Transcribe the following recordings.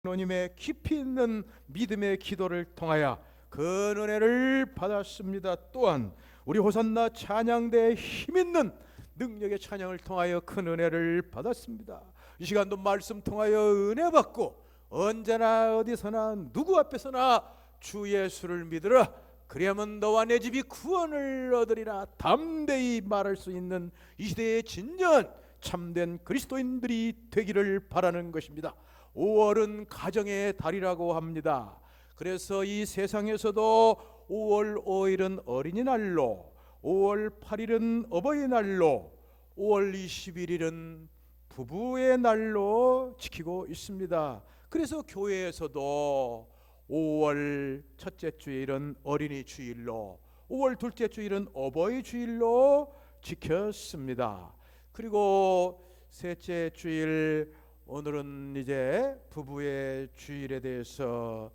하나님의 깊이 있는 믿음의 기도를 통하여 그 은혜를 받았습니다. 또한 우리 호산나 찬양대의 힘있는 능력의 찬양을 통하여 큰 은혜를 받았습니다. 이 시간도 말씀 통하여 은혜 받고 언제나 어디서나 누구 앞에서나 주 예수를 믿으라, 그리하면 너와 내 집이 구원을 얻으리라 담대히 말할 수 있는 이 시대의 진정한 참된 그리스도인들이 되기를 바라는 것입니다. 5월은 가정의 달이라고 합니다. 그래서 이 세상에서도 5월 5일은 어린이날로, 5월 8일은 어버이날로, 5월 21일은 부부의 날로 지키고 있습니다. 그래서 교회에서도 5월 첫째 주일은 어린이 주일로, 5월 둘째 주일은 어버이 주일로 지켰습니다. 그리고 셋째 주일, 오늘은 이제 부부의 주일에 대해서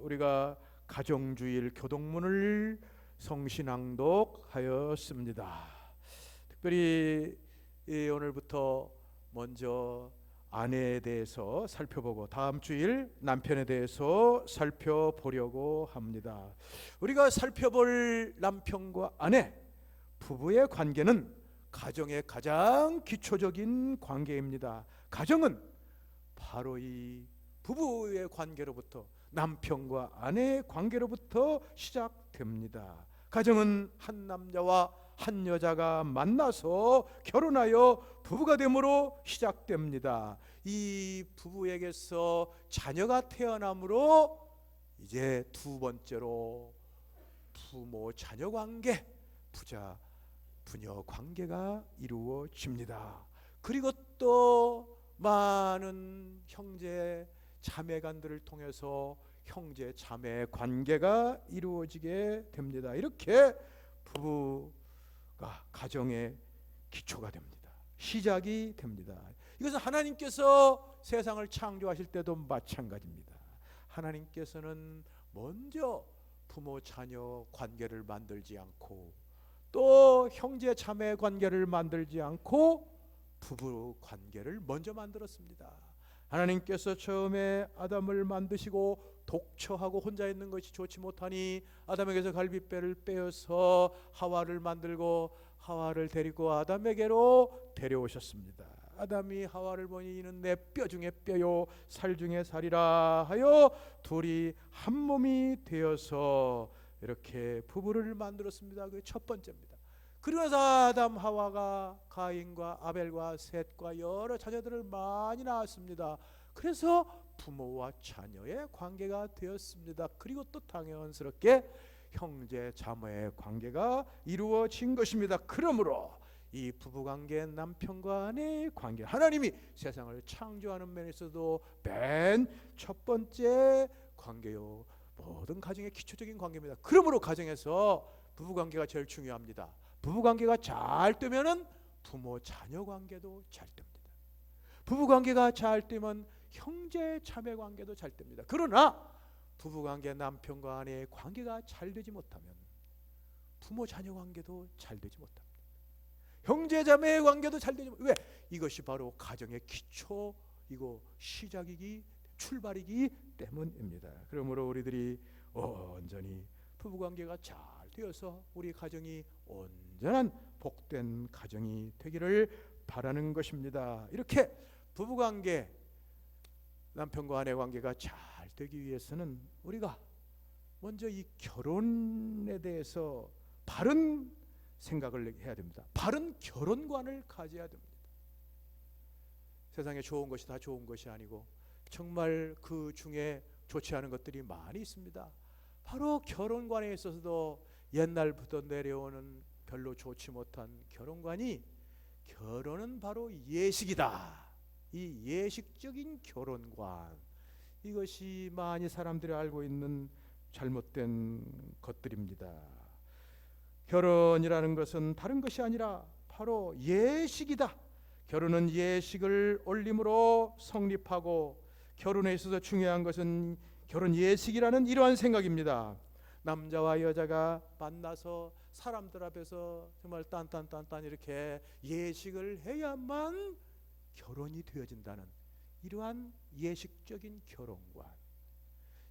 우리가 가정주일 교동문을 성신낭독하였습니다. 특별히 오늘부터 먼저 아내에 대해서 살펴보고 다음 주일 남편에 대해서 살펴보려고 합니다. 우리가 살펴볼 남편과 아내, 부부의 관계는 가정의 가장 기초적인 관계입니다. 가정은 바로 이 부부의 관계로부터, 남편과 아내의 관계로부터 시작됩니다. 가정은 한 남자와 한 여자가 만나서 결혼하여 부부가 됨으로 시작됩니다. 이 부부에게서 자녀가 태어남으로 이제 두 번째로 부모 자녀 관계, 부자 부녀 관계가 이루어집니다. 그리고 또 많은 형제 자매간들을 통해서 형제 자매 관계가 이루어지게 됩니다. 이렇게 부부가 가정의 기초가 됩니다. 시작이 됩니다. 이것은 하나님께서 세상을 창조하실 때도 마찬가지입니다. 하나님께서는 먼저 부모 자녀 관계를 만들지 않고, 또 형제 자매 관계를 만들지 않고 부부 관계를 먼저 만들었습니다. 하나님께서 처음에 아담을 만드시고 독처하고 혼자 있는 것이 좋지 못하니 아담에게서 갈빗뼈를 빼어서 하와를 만들고 하와를 데리고 아담에게로 데려오셨습니다. 아담이 하와를 보니 이는 내 뼈 중에 뼈요 살 중에 살이라 하여 둘이 한 몸이 되어서 이렇게 부부를 만들었습니다. 그게 첫 번째입니다. 그러면서 아담 하와가 가인과 아벨과 셋과 여러 자녀들을 많이 낳았습니다. 그래서 부모와 자녀의 관계가 되었습니다. 그리고 또 당연스럽게 형제 자매의 관계가 이루어진 것입니다. 그러므로 이 부부관계, 남편과 아내의 관계, 하나님이 세상을 창조하는 면에서도 맨 첫 번째 관계요, 모든 가정의 기초적인 관계입니다. 그러므로 가정에서 부부관계가 제일 중요합니다. 부부관계가 잘 되면은 부모 자녀 관계도 잘 됩니다. 부부관계가 잘 되면 형제 자매 관계도 잘 됩니다. 그러나 부부관계, 남편과 아내의 관계가 잘 되지 못하면 부모 자녀 관계도 잘 되지 못합니다. 형제 자매의 관계도 잘 되지 못합니다. 왜? 이것이 바로 가정의 기초이고 시작이기, 출발이기 때문입니다. 그러므로 우리들이 온전히 부부관계가 잘 되어서 우리 가정이 온전한 복된 가정이 되기를 바라는 것입니다. 이렇게 부부관계, 남편과 아내 관계가 잘 되기 위해서는 우리가 먼저 이 결혼에 대해서 바른 생각을 해야 됩니다. 바른 결혼관을 가져야 됩니다. 세상에 좋은 것이 다 좋은 것이 아니고 정말 그 중에 좋지 않은 것들이 많이 있습니다. 바로 결혼관에 있어서도 옛날부터 내려오는 별로 좋지 못한 결혼관이, 결혼은 바로 예식이다. 이 예식적인 결혼관, 이것이 많이 사람들이 알고 있는 잘못된 것들입니다. 결혼이라는 것은 다른 것이 아니라 바로 예식이다. 결혼은 예식을 올림으로 성립하고, 결혼에 있어서 중요한 것은 결혼 예식이라는 이러한 생각입니다. 남자와 여자가 만나서 사람들 앞에서 정말 딴딴딴딴 이렇게 예식을 해야만 결혼이 되어진다는 이러한 예식적인 결혼관,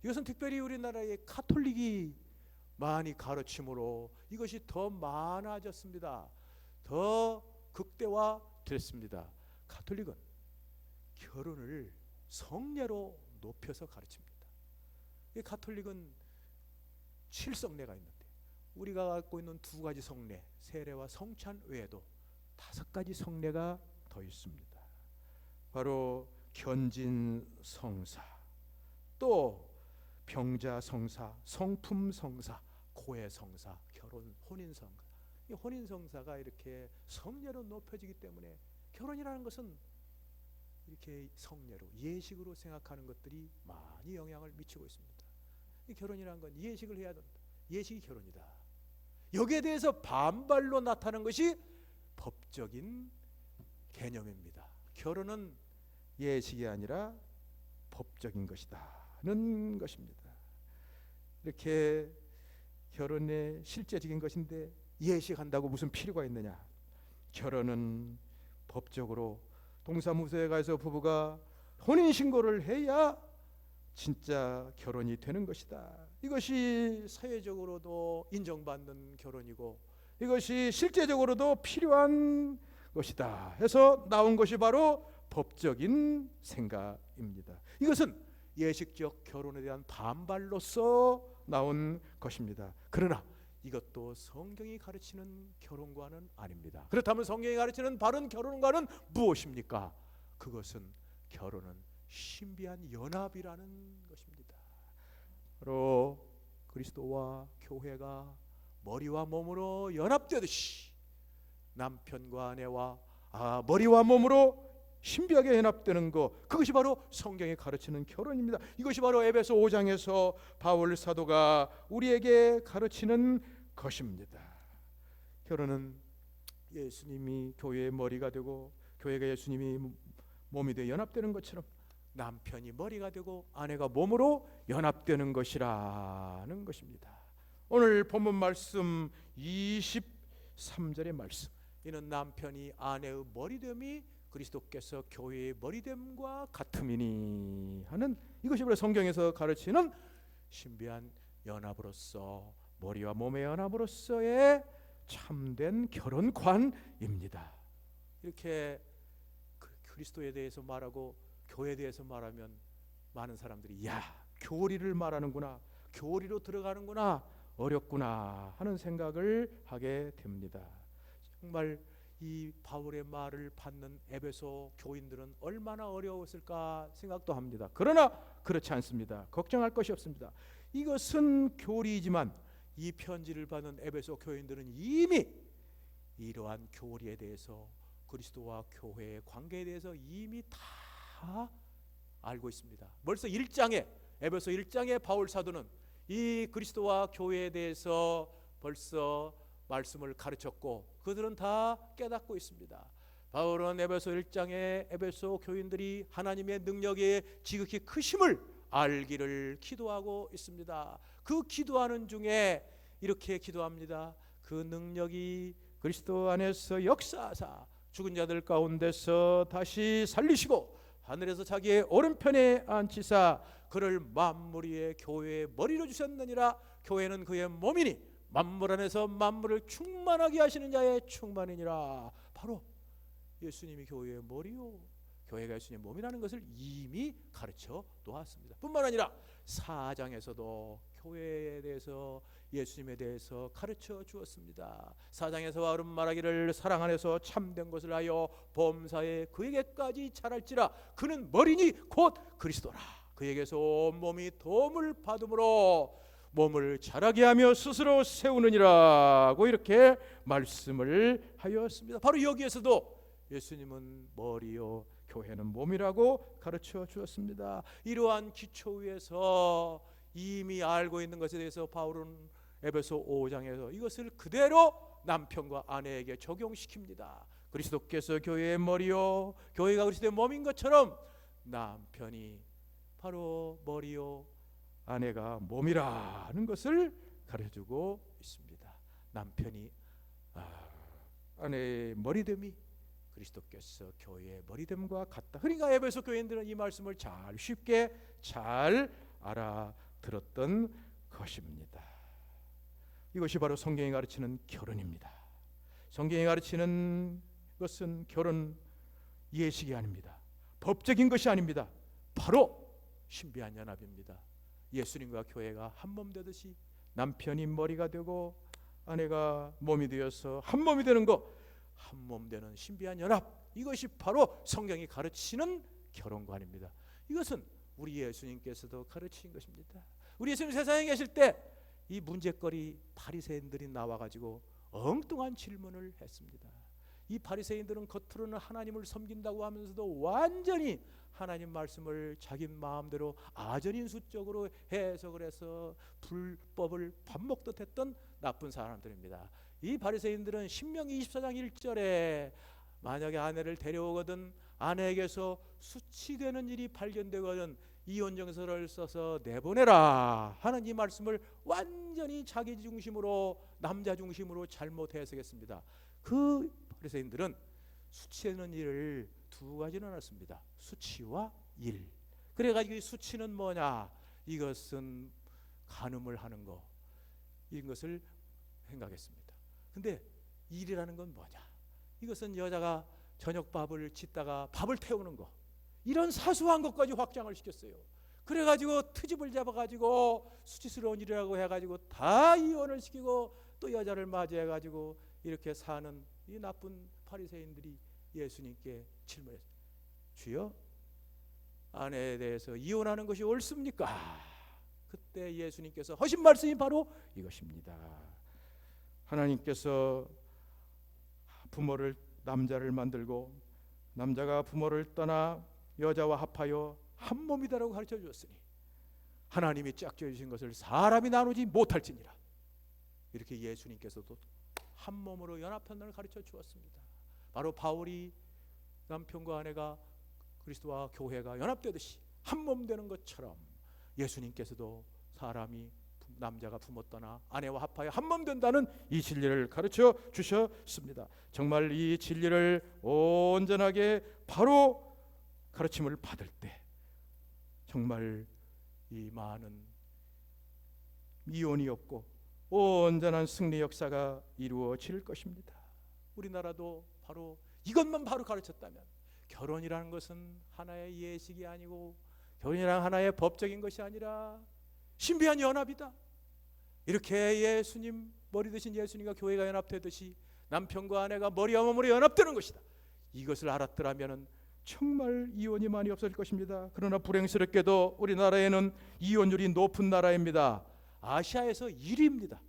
이것은 특별히 우리나라의 가톨릭이 많이 가르침으로 이것이 더 많아졌습니다. 더 극대화됐습니다. 가톨릭은 결혼을 성례로 높여서 가르칩니다. 이 가톨릭은 7성례가 있는데 우리가 갖고 있는 2가지 성례, 세례와 성찬 외에도 5가지 성례가 더 있습니다. 바로 견진성사, 또 병자성사, 성품성사, 고해성사, 결혼, 혼인성사. 이 혼인성사가 이렇게 성례로 높여지기 때문에 결혼이라는 것은 이렇게 성례로, 예식으로 생각하는 것들이 많이 영향을 미치고 있습니다. 이 결혼이라는 건 예식을 해야 된다. 예식이 결혼이다. 여기에 대해서 반발로 나타나는 것이 법적인 개념입니다. 결혼은 예식이 아니라 법적인 것이다는 것입니다. 이렇게 결혼의 실제적인 것인데 예식한다고 무슨 필요가 있느냐? 결혼은 법적으로 동사무소에 가서 부부가 혼인신고를 해야 진짜 결혼이 되는 것이다. 이것이 사회적으로도 인정받는 결혼이고 이것이 실제적으로도 필요한 것이다 해서 나온 것이 바로 법적인 생각입니다. 이것은 예식적 결혼에 대한 반발로서 나온 것입니다. 그러나 이것도 성경이 가르치는 결혼과는 아닙니다. 그렇다면 성경이 가르치는 바른 결혼과는 무엇입니까? 그것은 결혼은 신비한 연합이라는 것입니다. 바로 그리스도와 교회가 머리와 몸으로 연합되듯이 남편과 아내와 머리와 몸으로 신비하게 연합되는 것, 그것이 바로 성경이 가르치는 결혼입니다. 이것이 바로 에베소 5장에서 바울 사도가 우리에게 가르치는 것입니다. 결혼은 예수님이 교회의 머리가 되고 교회가 예수님이 몸이 되어 연합되는 것처럼 남편이 머리가 되고 아내가 몸으로 연합되는 것이라는 것입니다. 오늘 본문 말씀 23절의 말씀, 이는 남편이 아내의 머리됨이 그리스도께서 교회의 머리됨과 같음이니 하는, 이것이 바로 성경에서 가르치는 신비한 연합으로서, 머리와 몸의 연합으로서의 참된 결혼관입니다. 이렇게 그리스도에 대해서 말하고 교회에 대해서 말하면 많은 사람들이 야, 교리를 말하는구나, 교리로 들어가는구나, 어렵구나 하는 생각을 하게 됩니다. 정말 이 바울의 말을 받는 에베소 교인들은 얼마나 어려웠을까 생각도 합니다. 그러나 그렇지 않습니다. 걱정할 것이 없습니다. 이것은 교리이지만 이 편지를 받는 에베소 교인들은 이미 이러한 교리에 대해서, 그리스도와 교회의 관계에 대해서 이미 다 알고 있습니다. 벌써 1장에, 에베소 1장에 바울 사도는 이 그리스도와 교회에 대해서 벌써 말씀을 가르쳤고 그들은 다 깨닫고 있습니다. 바울은 에베소 1장에 에베소 교인들이 하나님의 능력의 지극히 크심을 알기를 기도하고 있습니다. 그 기도하는 중에 이렇게 기도합니다. 그 능력이 그리스도 안에서 역사하사 죽은 자들 가운데서 다시 살리시고 하늘에서 자기의 오른편에 앉히사 그를 만물 위에 교회의 머리로 주셨느니라. 교회는 그의 몸이니 만물 안에서 만물을 충만하게 하시는 자의 충만이니라. 바로 예수님이 교회의 머리요, 교회가 예수님의 몸이라는 것을 이미 가르쳐 놓았습니다. 뿐만 아니라 4장에서도 교회에 대해서, 예수님에 대해서 가르쳐 주었습니다. 4장에서 바울은 말하기를 사랑 안에서 참된 것을 하여 범사에 그에게까지 자랄지라. 그는 머리니 곧 그리스도라. 그에게서 온 몸이 도움을 받음으로 몸을 자라게 하며 스스로 세우느니라고 이렇게 말씀을 하였습니다. 바로 여기에서도 예수님은 머리요 교회는 몸이라고 가르쳐 주었습니다. 이러한 기초 위에서 이미 알고 있는 것에 대해서 바울은 에베소 5장에서 이것을 그대로 남편과 아내에게 적용시킵니다. 그리스도께서 교회의 머리요 교회가 그리스도의 몸인 것처럼 남편이 바로 머리요 아내가 몸이라는 것을 가르쳐주고 있습니다. 남편이 아내의 머리됨이 그리스도께서 교회의 머리됨과 같다. 그러니까 에베소 교인들은 이 말씀을 잘 쉽게 잘 알아들었던 것입니다. 이것이 바로 성경이 가르치는 결혼입니다. 성경이 가르치는 것은 결혼 예식이 아닙니다. 법적인 것이 아닙니다. 바로 신비한 연합입니다. 예수님과 교회가 한 몸 되듯이 남편이 머리가 되고 아내가 몸이 되어서 한 몸이 되는 것, 한 몸 되는 신비한 연합, 이것이 바로 성경이 가르치는 결혼관입니다. 이것은 우리 예수님께서도 가르친 것입니다. 우리 예수님 세상에 계실 때 이 문제거리 바리새인들이 나와가지고 엉뚱한 질문을 했습니다. 이 바리새인들은 겉으로는 하나님을 섬긴다고 하면서도 완전히 하나님 말씀을 자기 마음대로 아전인수적으로 해석을 해서 불법을 밥 먹듯 했던 나쁜 사람들입니다. 이 바리새인들은 신명기 24장 1절에 만약에 아내를 데려오거든 아내에게서 수치되는 일이 발견되거든 이혼정서를 써서 내보내라 하는 이 말씀을 완전히 자기 중심으로, 남자 중심으로 잘못 해석했습니다. 그 바리새인들은 수치되는 일을 두 가지로 나눴습니다. 수치와 일. 그래가지고 이 수치는 뭐냐? 이것은 간음을 하는 거, 이것을 생각했습니다. 근데 일이라는 건 뭐냐? 이것은 여자가 저녁밥을 짓다가 밥을 태우는 거, 이런 사소한 것까지 확장을 시켰어요. 그래가지고 트집을 잡아가지고 수치스러운 일이라고 해가지고 다 이혼을 시키고 또 여자를 맞이해가지고 이렇게 사는 이 나쁜 바리새인들이 예수님께 질문했어요. 주여, 아내에 대해서 이혼하는 것이 옳습니까? 그때 예수님께서 하신 말씀이 바로 이것입니다. 하나님께서 부모를, 남자를 만들고 남자가 부모를 떠나 여자와 합하여 한 몸이다라고 가르쳐 주었으니 하나님이 짝지어 주신 것을 사람이 나누지 못할지니라. 이렇게 예수님께서도 한 몸으로 연합한다는 가르쳐 주었습니다. 바로 바울이 남편과 아내가 그리스도와 교회가 연합되듯이 한 몸 되는 것처럼 예수님께서도 사람이, 남자가 부모 떠나 아내와 합하여 한 몸 된다는 이 진리를 가르쳐 주셨습니다. 정말 이 진리를 온전하게 바로 가르침을 받을 때 정말 이 많은 이혼이 없고 온전한 승리 역사가 이루어질 것입니다. 우리나라도 바로 이것만 바로 가르쳤다면 결혼이라는 것은 하나의 예식이 아니고 결혼이란 하나의 법적인 것이 아니라 신비한 연합이다. 이렇게 예수님, 머리 되신 예수님과 교회가 연합되듯이 남편과 아내가 머리와 몸으로 연합되는 것이다. 이것을 알았더라면 정말 이혼이 많이 없어질 것입니다. 그러나 불행스럽게도 우리나라에는 이혼율이 높은 나라입니다. 아시아에서 1위입니다.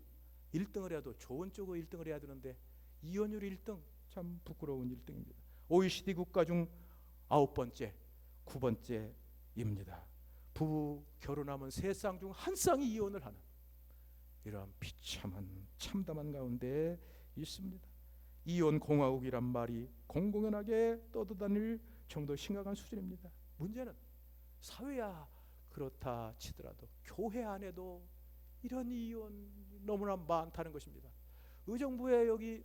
1등을 해도 좋은 쪽으로 1등을 해야 되는데 이혼율 1등, 참 부끄러운 1등입니다. OECD 국가 중 9번째, 9번째입니다. 부부 결혼하면 3쌍 중 1쌍이 이혼을 하는 이러한 비참한 참담한 가운데 있습니다. 이혼 공화국이란 말이 공공연하게 떠도다닐 정도 심각한 수준입니다. 문제는 사회야 그렇다 치더라도 교회 안에도 이런 이혼 너무나 많다는 것입니다. 의정부에 여기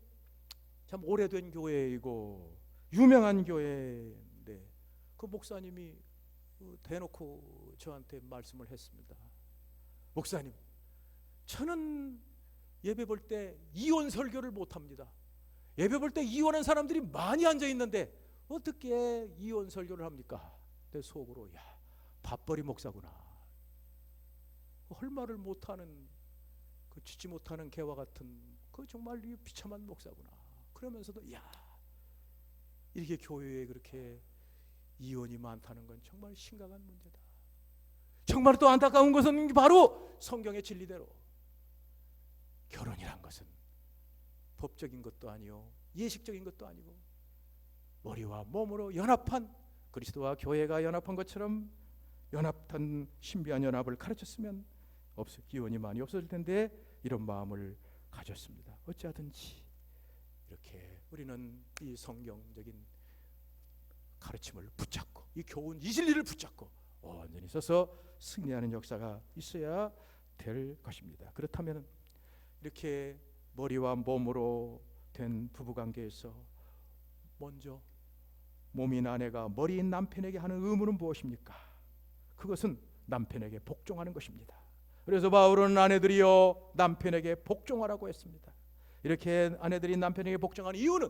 참 오래된 교회이고 유명한 교회인데 그 목사님이 대놓고 저한테 말씀을 했습니다. 목사님, 저는 예배 볼 때 이혼 설교를 못합니다. 예배 볼 때 이혼한 사람들이 많이 앉아 있는데 어떻게 이혼 설교를 합니까? 내 속으로 야, 밥벌이 목사구나. 할 말을 못하는, 그 짓지 못하는 개와 같은 그 정말 비참한 목사구나. 그러면서도 야, 이렇게 교회에 그렇게 이혼이 많다는 건 정말 심각한 문제다. 정말 또 안타까운 것은 바로 성경의 진리대로 결혼이란 것은 법적인 것도 아니요 예식적인 것도 아니고 머리와 몸으로 연합한, 그리스도와 교회가 연합한 것처럼 연합한 신비한 연합을 가르쳤으면 기원이 많이 없어질 텐데 이런 마음을 가졌습니다. 어찌하든지 이렇게 우리는 이 성경적인 가르침을 붙잡고 이 교훈, 이 진리를 붙잡고 온전히 서서 승리하는 역사가 있어야 될 것입니다. 그렇다면 이렇게 머리와 몸으로 된 부부관계에서 먼저 몸인 아내가 머리인 남편에게 하는 의무는 무엇입니까? 그것은 남편에게 복종하는 것입니다. 그래서 바울은 아내들이여 남편에게 복종하라고 했습니다. 이렇게 아내들이 남편에게 복종하는 이유는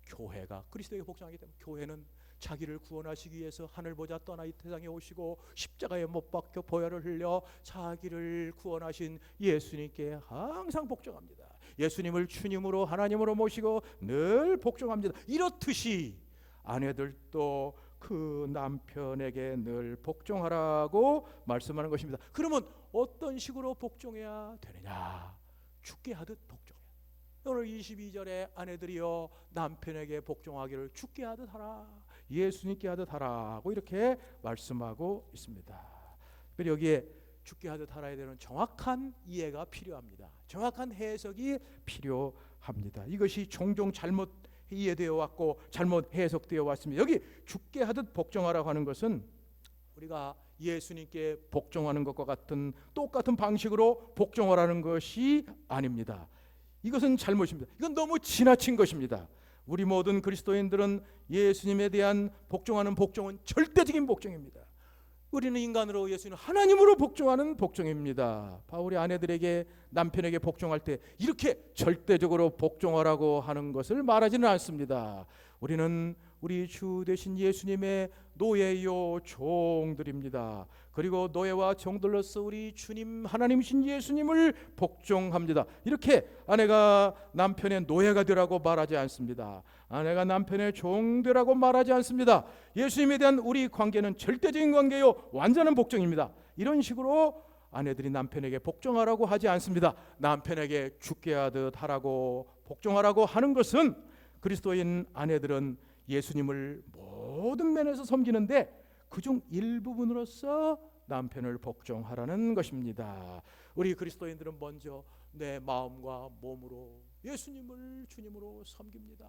교회가 그리스도에게 복종하기 때문에, 교회는 자기를 구원하시기 위해서 하늘 보좌 떠나 이 세상에 오시고 십자가에 못 박혀 보혈을 흘려 자기를 구원하신 예수님께 항상 복종합니다. 예수님을 주님으로 하나님으로 모시고 늘 복종합니다. 이렇듯이 아내들도 그 남편에게 늘 복종하라고 말씀하는 것입니다. 그러면 어떤 식으로 복종해야 되느냐? 죽게 하듯 복종해야. 오늘 22절에 아내들이여 남편에게 복종하기를 죽게 하듯 하라, 예수님께 하듯 하라고 이렇게 말씀하고 있습니다. 그리고 여기에 죽게 하듯 하라에 대한 정확한 이해가 필요합니다. 정확한 해석이 필요합니다. 이것이 종종 잘못 이해되어 왔고 잘못 해석되어 왔습니다. 여기 죽게 하듯 복종하라고 하는 것은 우리가 예수님께 복종하는 것과 같은 똑같은 방식으로 복종하라는 것이 아닙니다. 이것은 잘못입니다. 이건 너무 지나친 것입니다. 우리 모든 그리스도인들은 예수님에 대한 복종하는 복종은 절대적인 복종입니다. 우리는 인간으로, 예수는 하나님으로 복종하는 복종입니다. 바울이 아내들에게 남편에게 복종할 때 이렇게 절대적으로 복종하라고 하는 것을 말하지는 않습니다. 우리는 우리 주 되신 예수님의 노예요 종들입니다. 그리고 노예와 종들로서 우리 주님 하나님이신 예수님을 복종합니다. 이렇게 아내가 남편의 노예가 되라고 말하지 않습니다. 아내가 남편의 종 되라고 말하지 않습니다. 예수님에 대한 우리 관계는 절대적인 관계요 완전한 복종입니다. 이런 식으로 아내들이 남편에게 복종하라고 하지 않습니다. 남편에게 죽게 하듯 하라고 복종하라고 하는 것은 그리스도인 아내들은 예수님을 모든 면에서 섬기는데 그중 일부분으로서 남편을 복종하라는 것입니다. 우리 그리스도인들은 먼저 내 마음과 몸으로 예수님을 주님으로 섬깁니다.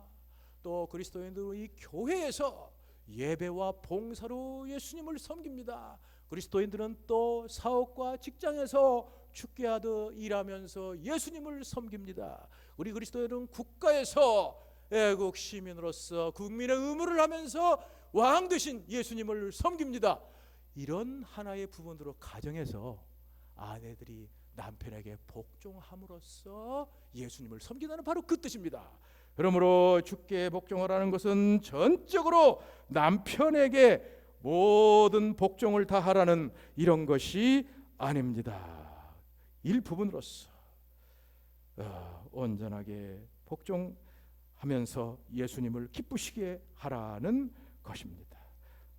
또 그리스도인들은 이 교회에서 예배와 봉사로 예수님을 섬깁니다. 그리스도인들은 또 사업과 직장에서 죽게 하듯 일하면서 예수님을 섬깁니다. 우리 그리스도인들은 국가에서 애국 시민으로서 국민의 의무를 하면서 왕 되신 예수님을 섬깁니다. 이런 하나의 부분으로 가정에서 아내들이 남편에게 복종함으로써 예수님을 섬긴다는 바로 그 뜻입니다. 그러므로 주께 복종하라는 것은 전적으로 남편에게 모든 복종을 다 하라는 이런 것이 아닙니다. 일부분으로서 온전하게 복종하면서 예수님을 기쁘시게 하라는 것입니다.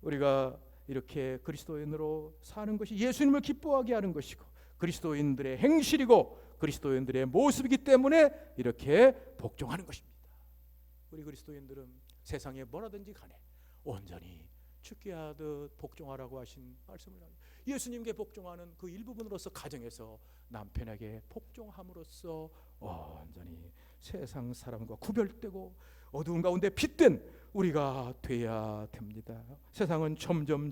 우리가 이렇게 그리스도인으로 사는 것이 예수님을 기뻐하게 하는 것이고 그리스도인들의 행실이고 그리스도인들의 모습이기 때문에 이렇게 복종하는 것입니다. 우리 그리스도인들은 세상에 뭐라든지 간에 온전히 죽게 하듯 복종하라고 하신 말씀을 합니다. 예수님께 복종하는 그 일부분으로서 가정에서 남편에게 복종함으로써 온전히 세상 사람과 구별되고 어두운 가운데 빛된 우리가 돼야 됩니다. 세상은 점점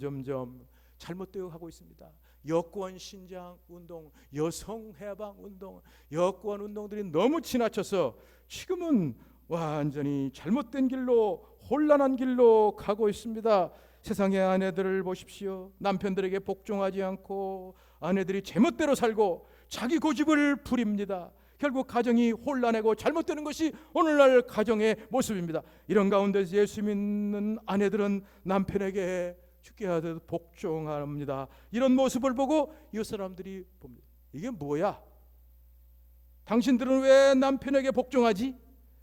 잘못되어 가고 있습니다. 여권 신장 운동, 여성 해방 운동, 여권 운동들이 너무 지나쳐서 지금은 완전히 잘못된 길로, 혼란한 길로 가고 있습니다. 세상의 아내들을 보십시오. 남편들에게 복종하지 않고 아내들이 제멋대로 살고 자기 고집을 부립니다. 결국 가정이 혼란하고 잘못되는 것이 오늘날 가정의 모습입니다. 이런 가운데서 예수 믿는 아내들은 남편에게 죽게 하듯 복종합니다. 이런 모습을 보고 이 사람들이 봅니다. 이게 뭐야? 당신들은 왜 남편에게 복종하지?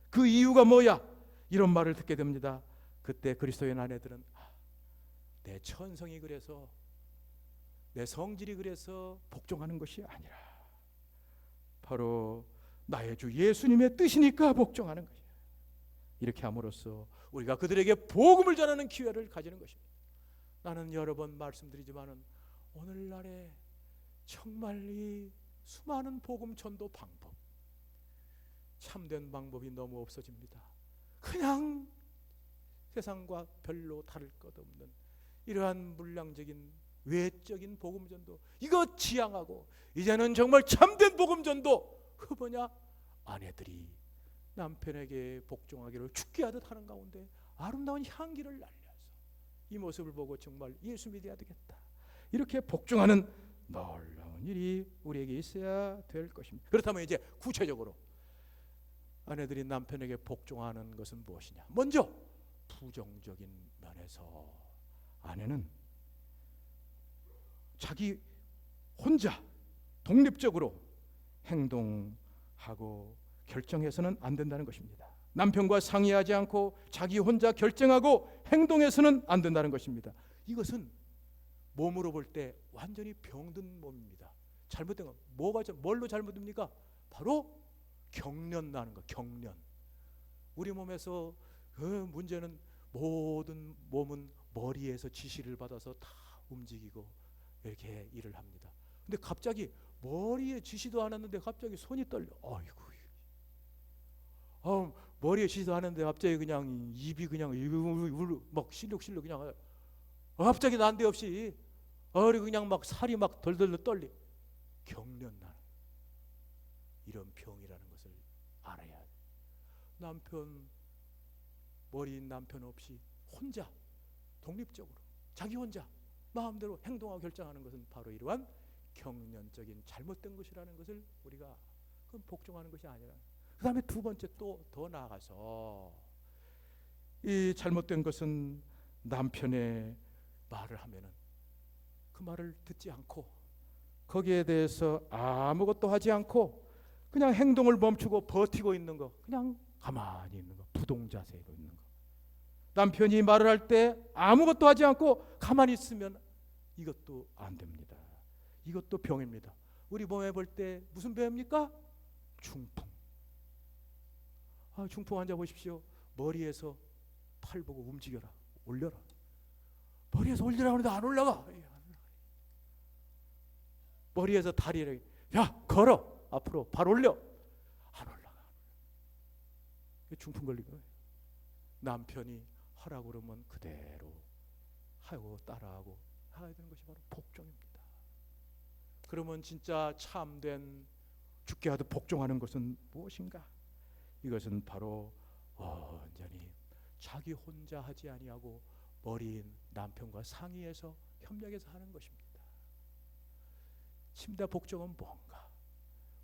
그 이유가 뭐야? 이런 말을 듣게 됩니다. 그때 그리스도인 아내들은 내 천성이 그래서, 내 성질이 그래서 복종하는 것이 아니라 바로 나의 주 예수님의 뜻이니까 복종하는 것이야. 이렇게 함으로써 우리가 그들에게 복음을 전하는 기회를 가지는 것입니다. 나는 여러 번 말씀드리지만은 오늘날에 정말 이 수많은 복음 전도 방법, 참된 방법이 너무 없어집니다. 그냥 세상과 별로 다를 것 없는 이러한 물량적인 외적인 복음 전도, 이거 지향하고 이제는 정말 참된 복음 전도, 그 뭐냐? 아내들이 남편에게 복종하기를 죽게 하듯 하는 가운데 아름다운 향기를 날려서 이 모습을 보고 정말 예수 믿어야 되겠다, 이렇게 복종하는 놀라운 일이 우리에게 있어야 될 것입니다. 그렇다면 이제 구체적으로 아내들이 남편에게 복종하는 것은 무엇이냐? 먼저 부정적인 면에서 아내는 자기 혼자 독립적으로 행동하고 결정해서는 안 된다는 것입니다. 남편과 상의하지 않고 자기 혼자 결정하고 행동해서는 안 된다는 것입니다. 이것은 몸으로 볼 때 완전히 병든 몸입니다. 잘못된 건 뭘로 잘못됩니까? 바로 경련 나는 거. 경련. 우리 몸에서 문제는 모든 몸은 머리에서 지시를 받아서 다 움직이고 이렇게 일을 합니다. 근데 갑자기 머리에 지시도 안 했는데 갑자기 손이 떨려. 아이고. 머리에 지시도 안 했는데 갑자기 그냥 입이 그냥 막 실룩실룩 그냥 갑자기 난데없이 그리고 그냥 막 살이 막 덜덜 떨리. 경련 나는 이런 병이라는 것을 알아야 돼. 머리인 남편 없이 혼자 독립적으로 자기 혼자 마음대로 행동하고 결정하는 것은 바로 이러한 경련적인 잘못된 것이라는 것을 우리가 그건 복종하는 것이 아니라. 그 다음에 두 번째 또 더 나아가서 이 잘못된 것은 남편의 말을 하면은 그 말을 듣지 않고 거기에 대해서 아무것도 하지 않고 그냥 행동을 멈추고 버티고 있는 거, 그냥 가만히 있는 거, 부동자세로 있는 거. 남편이 말을 할 때 아무것도 하지 않고 가만히 있으면 이것도 안 됩니다. 이것도 병입니다. 우리 몸에 볼 때 무슨 병입니까? 중풍. 중풍 환자 보십시오. 머리에서 팔 보고 움직여라, 올려라. 머리에서 올리라고 하는데 안 올라가. 머리에서 다리를 걸어, 앞으로 발 올려, 안 올라가. 중풍 걸린 거예요. 남편이 하라고 그러면 그대로 하고 따라하고 해야 되는 것이 바로 복종입니다. 그러면 진짜 참된 죽게 하듯 복종하는 것은 무엇인가? 이것은 바로 완전히 자기 혼자 하지 아니하고 머리인 남편과 상의해서 협력해서 하는 것입니다. 침대 복종은 뭔가?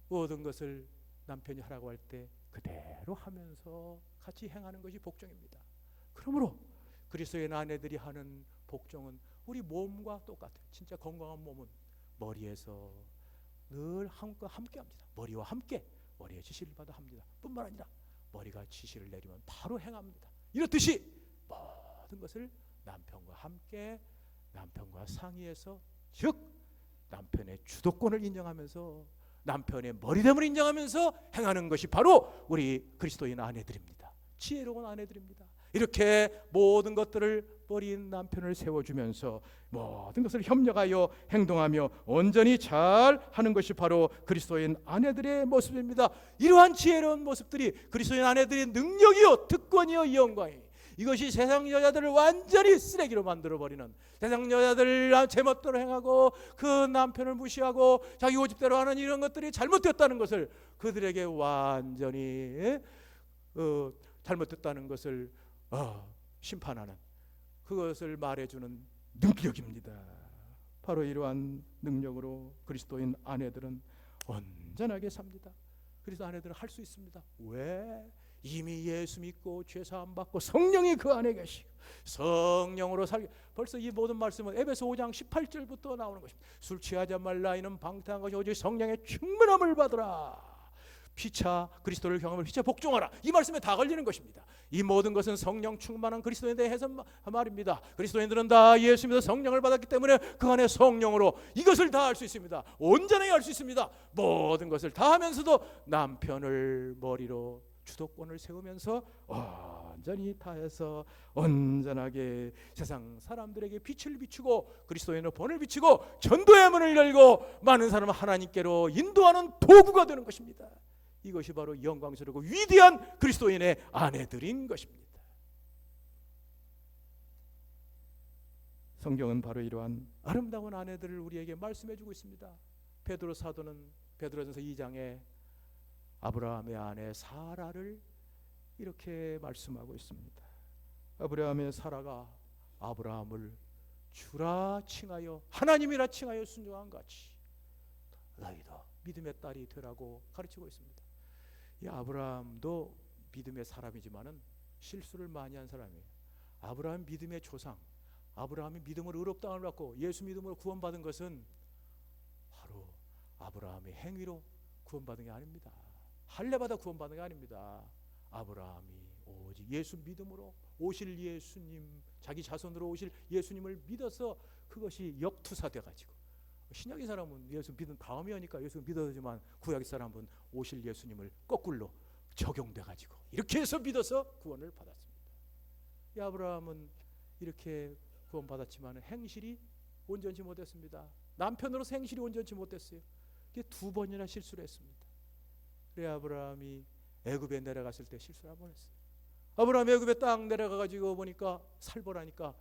모든 것을 남편이 하라고 할 때 그대로 하면서 같이 행하는 것이 복종입니다. 그러므로 그리스도의 아내들이 하는 복종은 우리 몸과 똑같아요. 진짜 건강한 몸은 머리에서 늘 함께 합니다. 머리와 함께 머리의 지시를 받아 합니다. 뿐만 아니라 머리가 지시를 내리면 바로 행합니다. 이렇듯이 모든 것을 남편과 함께, 남편과 상의해서, 즉 남편의 주도권을 인정하면서 남편의 머리됨을 인정하면서 행하는 것이 바로 우리 그리스도인 아내들입니다. 지혜로운 아내들입니다. 이렇게 모든 것들을 머리인 남편을 세워주면서 모든 것을 협력하여 행동하며 온전히 잘 하는 것이 바로 그리스도인 아내들의 모습입니다. 이러한 지혜로운 모습들이 그리스도인 아내들의 능력이요, 특권이요, 영광이, 이것이 세상 여자들을 완전히 쓰레기로 만들어버리는, 세상 여자들 제멋대로 행하고 그 남편을 무시하고 자기 고집대로 하는 이런 것들이 잘못됐다는 것을, 그들에게 완전히 잘못됐다는 것을 심판하는, 그것을 말해주는 능력입니다. 바로 이러한 능력으로 그리스도인 아내들은 온전하게 삽니다. 그리스도 아내들은 할 수 있습니다. 왜? 이미 예수 믿고 죄 사함 받고 성령이 그 안에 계시고 성령으로 살게. 벌써 이 모든 말씀은 에베소 5장 18절부터 나오는 것입니다. 술 취하지 말라, 이는 방탕한 것이 오직 성령의 충만함을 받으라. 피차 그리스도를 경험을 피차 복종하라. 이 말씀에 다 걸리는 것입니다. 이 모든 것은 성령 충만한 그리스도인에 대해서 말입니다. 그리스도인들은 다 예수 믿어 성령을 받았기 때문에 그 안에 성령으로 이것을 다 할 수 있습니다. 온전하게 할 수 있습니다. 모든 것을 다 하면서도 남편을 머리로 주도권을 세우면서 온전히 다해서 온전하게 세상 사람들에게 빛을 비추고 그리스도인의 본을 비추고 전도의 문을 열고 많은 사람을 하나님께로 인도하는 도구가 되는 것입니다. 이것이 바로 영광스럽고 위대한 그리스도인의 아내들인 것입니다. 성경은 바로 이러한 아름다운 아내들을 우리에게 말씀해주고 있습니다. 베드로 사도는 베드로전서 2장에 아브라함의 아내 사라를 이렇게 말씀하고 있습니다. 아브라함의 사라가 아브라함을 주라 칭하여 하나님이라 칭하여 순종한 같이 너희도 믿음의 딸이 되라고 가르치고 있습니다. 이 아브라함도 믿음의 사람이지만은 실수를 많이 한 사람이에요. 아브라함 믿음의 조상, 아브라함이 믿음으로 의롭다함을 받고 예수 믿음으로 구원받은 것은 바로 아브라함의 행위로 구원받은 게 아닙니다. 할례받아 구원받은 게 아닙니다. 아브라함이 오직 예수 믿음으로 오실 예수님, 자기 자손으로 오실 예수님을 믿어서 그것이 역투사돼 가지고, 신약의 사람은 예수 믿은 다음에 하니까 예수 믿어지만 구약의 사람은 오실 예수님을 거꾸로 적용돼 가지고 이렇게 해서 믿어서 구원을 받았습니다. 이 아브라함은 이렇게 구원받았지만 행실이 온전치 못했습니다. 남편으로서 행실이 온전치 못했어요. 이게 2번이나 실수를 했습니다. 그래 아브라함이 애굽에 내려갔을 때 실수를 한번 했어요. 아브라함이 애굽에 딱 내려가가지고 보니까 살벌하니까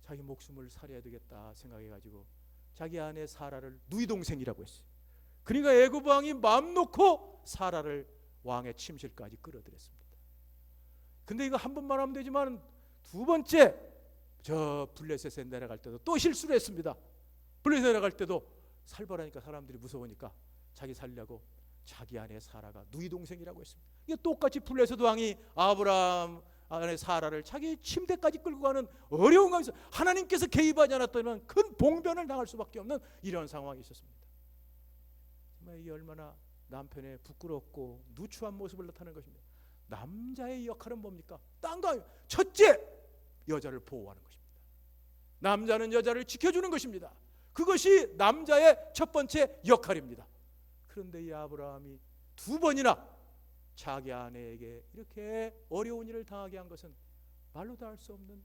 자기 목숨을 살해해야 되겠다 생각해가지고 자기 아내 사라를 누이 동생이라고 했어요. 그러니까 애굽 왕이 마음 놓고 사라를 왕의 침실까지 끌어들였습니다. 근데 이거 한 번만 하면 되지만 2번째 저 블레셋에 내려갈 때도 또 실수를 했습니다. 블레셋에 내려갈 때도 살벌하니까 사람들이 무서우니까 자기 살려고 자기 아내 사라가 누이 동생이라고 했습니다. 이게 똑같이 블레셋 왕이 아브라함 아내 사라를 자기 침대까지 끌고 가는 어려운 강에서 하나님께서 개입하지 않았다면 큰 봉변을 당할 수밖에 없는 이런 상황이 있었습니다. 정말 이게 얼마나 남편의 부끄럽고 누추한 모습을 나타내는 것입니다. 남자의 역할은 뭡니까? 딴거 첫째, 여자를 보호하는 것입니다. 남자는 여자를 지켜주는 것입니다. 그것이 남자의 첫 번째 역할입니다. 그런데 이 아브라함이 2번이나 자기 아내에게 이렇게 어려운 일을 당하게 한 것은 말로 다 할 수 없는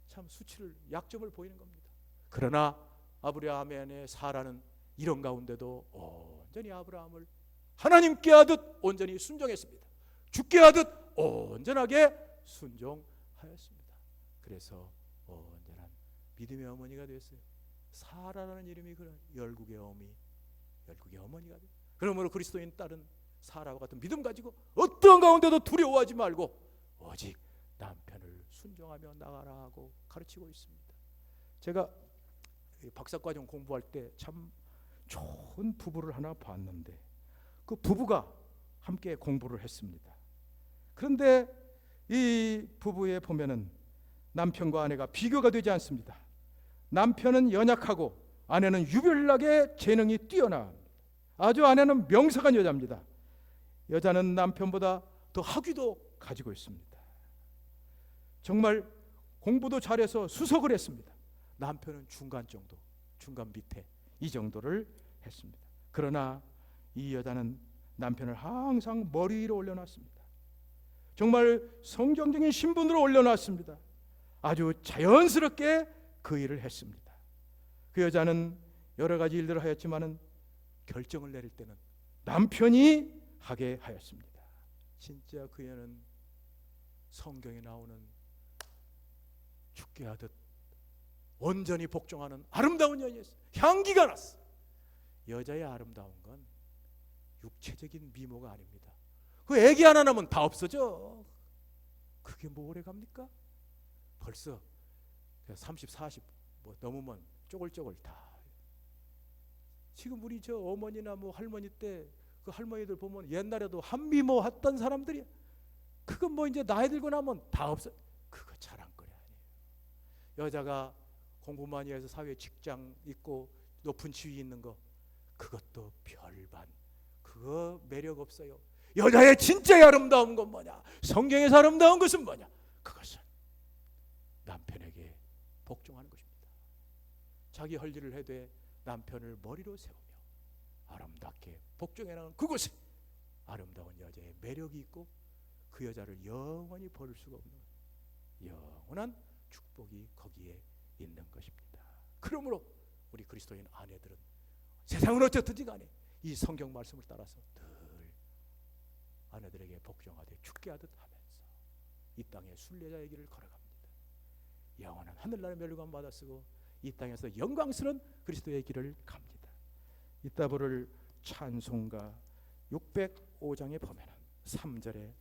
참 수치를, 약점을 보이는 겁니다. 그러나 아브라함의 아내 사라는 이런 가운데도 온전히 아브라함을 하나님께 하듯 온전히 순종했습니다. 죽게 하듯 온전하게 순종하였습니다. 그래서 온전한 믿음의 어머니가 됐어요. 사라라는 이름이 그런 열국의 어머니가 돼요. 그러므로 그리스도인 딸은 사라와 같은 믿음 가지고 어떤 가운데도 두려워하지 말고 오직 남편을 순종하며 나가라 하고 가르치고 있습니다. 제가 박사과정 공부할 때 참 좋은 부부를 하나 봤는데 그 부부가 함께 공부를 했습니다. 그런데 이 부부에 보면은 남편과 아내가 비교가 되지 않습니다. 남편은 연약하고 아내는 유별나게 재능이 뛰어나 아주 아내는 명석한 여자입니다. 여자는 남편보다 더 학위도 가지고 있습니다. 정말 공부도 잘해서 수석을 했습니다. 남편은 중간 정도, 중간 밑에 이 정도를 했습니다. 그러나 이 여자는 남편을 항상 머리 위로 올려놨습니다. 정말 성경적인 신분으로 올려놨습니다. 아주 자연스럽게 그 일을 했습니다. 그 여자는 여러 가지 일들을 하였지만은 결정을 내릴 때는 남편이 하게 하였습니다. 진짜 그 여는 성경에 나오는 죽게 하듯 온전히 복종하는 아름다운 여인이었어요. 향기가 났어. 여자의 아름다운 건 육체적인 미모가 아닙니다. 그 애기 하나 나면 다 없어져. 그게 뭐 오래 갑니까? 벌써 30, 40 뭐 넘으면 쪼글쪼글 다. 지금 우리 저 어머니나 뭐 할머니 때 그 할머니들 보면 옛날에도 한미모 했던 사람들이 그건 뭐 이제 나이 들고 나면 다 없어. 그거 자랑거리 아니에요. 여자가 공부 많이 해서 사회에 직장 있고 높은 지위 있는 거 그것도 별반. 그거 매력 없어요. 여자의 진짜 아름다운 건 뭐냐? 성경에서 아름다운 것은 뭐냐? 그것은 남편에게 복종하는 것입니다. 자기 할 일을 해도 남편을 머리로 세우며 아름답게 복종해 나가는 그것이 아름다운 여자의 매력이 있고 그 여자를 영원히 버릴 수가 없는 영원한 축복이 거기에 있는 것입니다. 그러므로 우리 그리스도인 아내들은 세상은 어쨌든지 간에 이 성경 말씀을 따라서 늘 아내들에게 복종하되 죽게 하듯 하면서 이 땅에 순례자의 길을 걸어갑니다. 영원한 하늘나라의 멸류관 받아 쓰고 이 땅에서 영광스러운 그리스도의 길을 갑니다. 이따 부를 찬송가 605장에 보면 3절에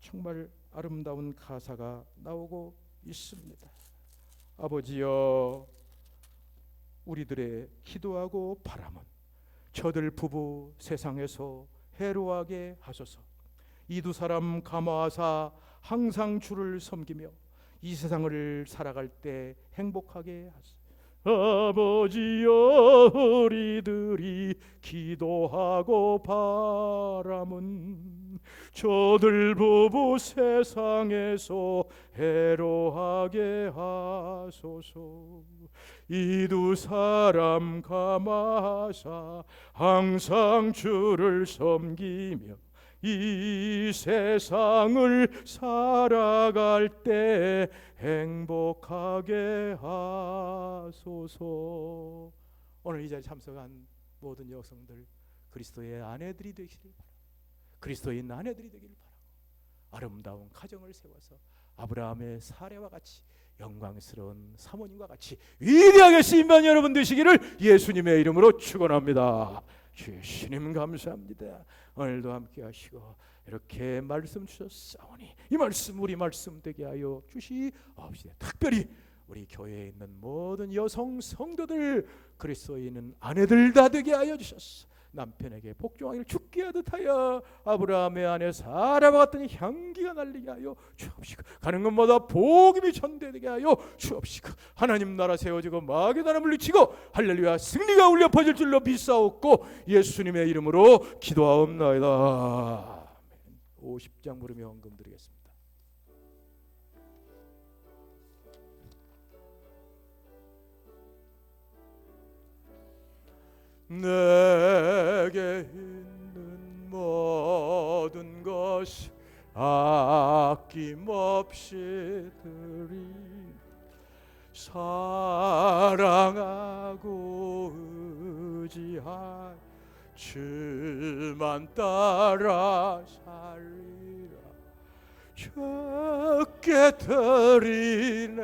정말 아름다운 가사가 나오고 있습니다. 아버지여, 우리들의 기도하고 바람은 저들 부부 세상에서 해로하게 하소서. 이 두 사람 감화하사 항상 주를 섬기며 이 세상을 살아갈 때 행복하게 하소서. 아버지여, 우리들이 기도하고 바람은 저들 부부 세상에서 해로하게 하소서. 이 두 사람 감화하사 항상 주를 섬기며 이 세상을 살아갈 때 행복하게 하소서. 오늘 이 자리에 참석한 모든 여성들 그리스도의 아내들이 되시길 바라고, 그리스도인 아내들이 되길 바라고, 아름다운 가정을 세워서 아브라함의 사례와 같이 영광스러운 사모님과 같이 위대하게 쓰임받는 여러분 되시기를 예수님의 이름으로 축원합니다. 주님 감사합니다. 오늘도 함께 하시고 이렇게 말씀 주셨사오니 이 말씀 우리 말씀 되게 하여 주시옵시다. 특별히 우리 교회에 있는 모든 여성 성도들 그리스도인은 아내들 다 되게 하여 주셨소. 남편에게 복종하기를 죽게 하듯 하여 아브라함의 아내 사라와 같은 향기가 날리게 하여 주옵시고, 가는 곳마다 복음이 전되게 하여 주옵시고, 하나님 나라 세워지고 마귀 나라 물리치고 할렐루야 승리가 울려 퍼질 줄로 믿사옵고 예수님의 이름으로 기도하옵나이다. 50장 부르며 헌금 드리겠습니다. 내게 있는 모든 것이 아낌없이 드리 사랑하고 의지할 주만 따라 살리라. 주께 드리네